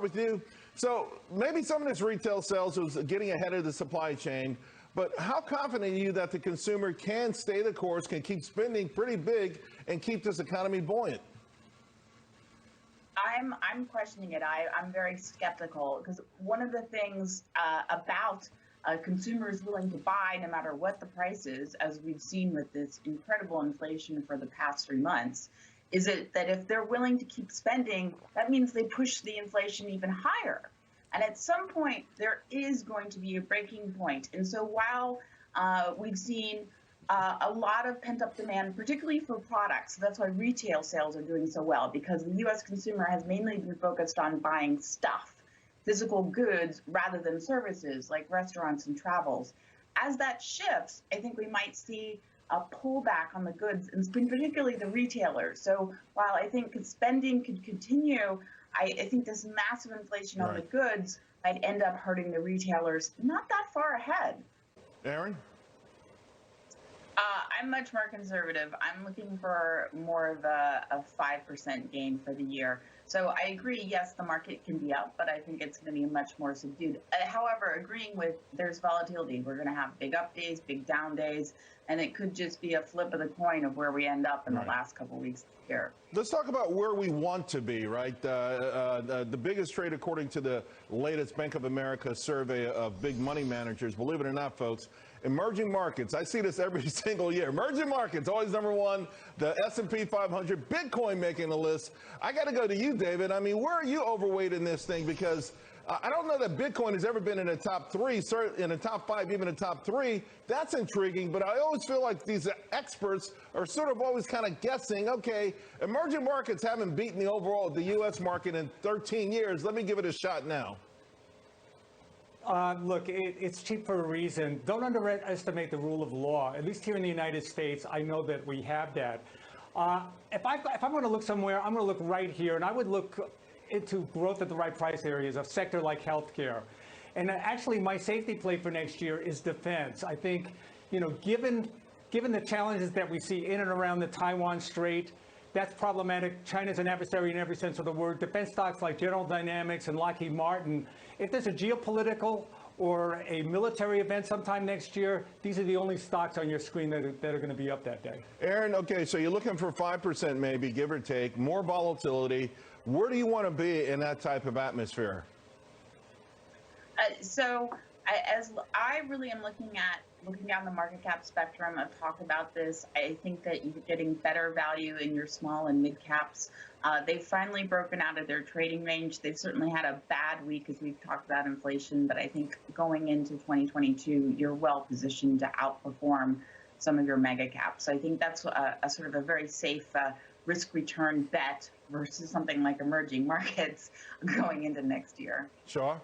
with you. So maybe some of this retail sales was getting ahead of the supply chain, but how confident are you that the consumer can stay the course, can keep spending pretty big and keep this economy buoyant? I'm questioning it. I'm very skeptical because one of the things about consumers willing to buy no matter what the price is, as we've seen with this incredible inflation for the past 3 months, is that if they're willing to keep spending, that means they push the inflation even higher. And at some point, there is going to be a breaking point. And so while we've seen a lot of pent-up demand, particularly for products, that's why retail sales are doing so well, because the U.S. consumer has mainly been focused on buying stuff, physical goods, rather than services like restaurants and travels. As that shifts, I think we might see a pullback on the goods, and particularly the retailers. So while I think spending could continue, I think this massive inflation on the goods might end up hurting the retailers not that far ahead. Aaron? I'm much more conservative. I'm looking for more of a 5% gain for the year. So I agree, yes, the market can be up, but I think it's going to be much more subdued. However, agreeing with there's volatility. We're going to have big up days, big down days, and it could just be a flip of the coin of where we end up in the last couple of weeks here. Let's talk about where we want to be, right? The biggest trade, according to the latest Bank of America survey of big money managers, believe it or not, folks, emerging markets. I see this every single year. Emerging markets, always number one. The S&P 500, Bitcoin making the list. I got to go to you, David. I mean, where are you overweight in this thing? Because I don't know that Bitcoin has ever been in the top three, in the top five, even the top three. That's intriguing, but I always feel like these experts are sort of always kind of guessing, okay, emerging markets haven't beaten the U.S. market in 13 years. Let me give it a shot now. Look, it's cheap for a reason. Don't underestimate the rule of law. At least here in the United States, I know that we have that. If I'm going to look somewhere, I'm going to look right here, and I would look into growth at the right price areas, a sector like healthcare. And actually, my safety play for next year is defense. I think, given the challenges that we see in and around the Taiwan Strait, that's problematic. China's an adversary in every sense of the word. Defense stocks like General Dynamics and Lockheed Martin, if there's a geopolitical or a military event sometime next year, these are the only stocks on your screen that are going to be up that day. Aaron, okay, so you're looking for 5% maybe, give or take, more volatility. Where do you want to be in that type of atmosphere? As I really am looking down the market cap spectrum, I've talked about this. I think that you're getting better value in your small and mid caps. They've finally broken out of their trading range. They've certainly had a bad week as we've talked about inflation, but I think going into 2022, you're well positioned to outperform some of your mega caps. So I think that's a sort of a very safe risk return bet versus something like emerging markets going into next year. Shaw?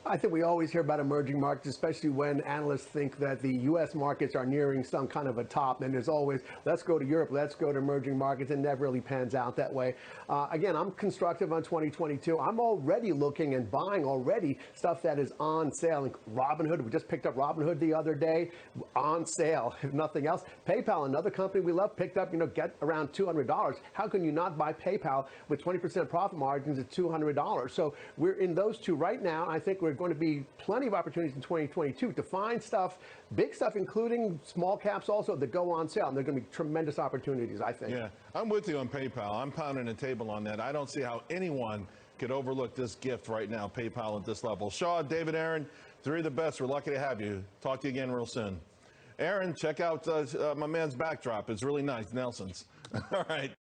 I think we always hear about emerging markets, especially when analysts think that the U.S. markets are nearing some kind of a top. And there's always, let's go to Europe, let's go to emerging markets, and that really pans out that way. Again, I'm constructive on 2022. I'm already looking and buying already stuff that is on sale. Like Robinhood, we just picked up Robinhood the other day, on sale, if nothing else. PayPal, another company we love, picked up, get around $200. How can you not buy PayPal with 20% profit margins at $200? So we're in those two right now. I think we're going to be plenty of opportunities in 2022 to find stuff, big stuff, including small caps also, that go on sale. And they're going to be tremendous opportunities, I think. Yeah, I'm with you on PayPal. I'm pounding the table on that. I don't see how anyone could overlook this gift right now, PayPal at this level. Shaw, David, Aaron, three of the best. We're lucky to have you. Talk to you again real soon. Aaron, check out my man's backdrop. It's really nice, Nelson's. All right.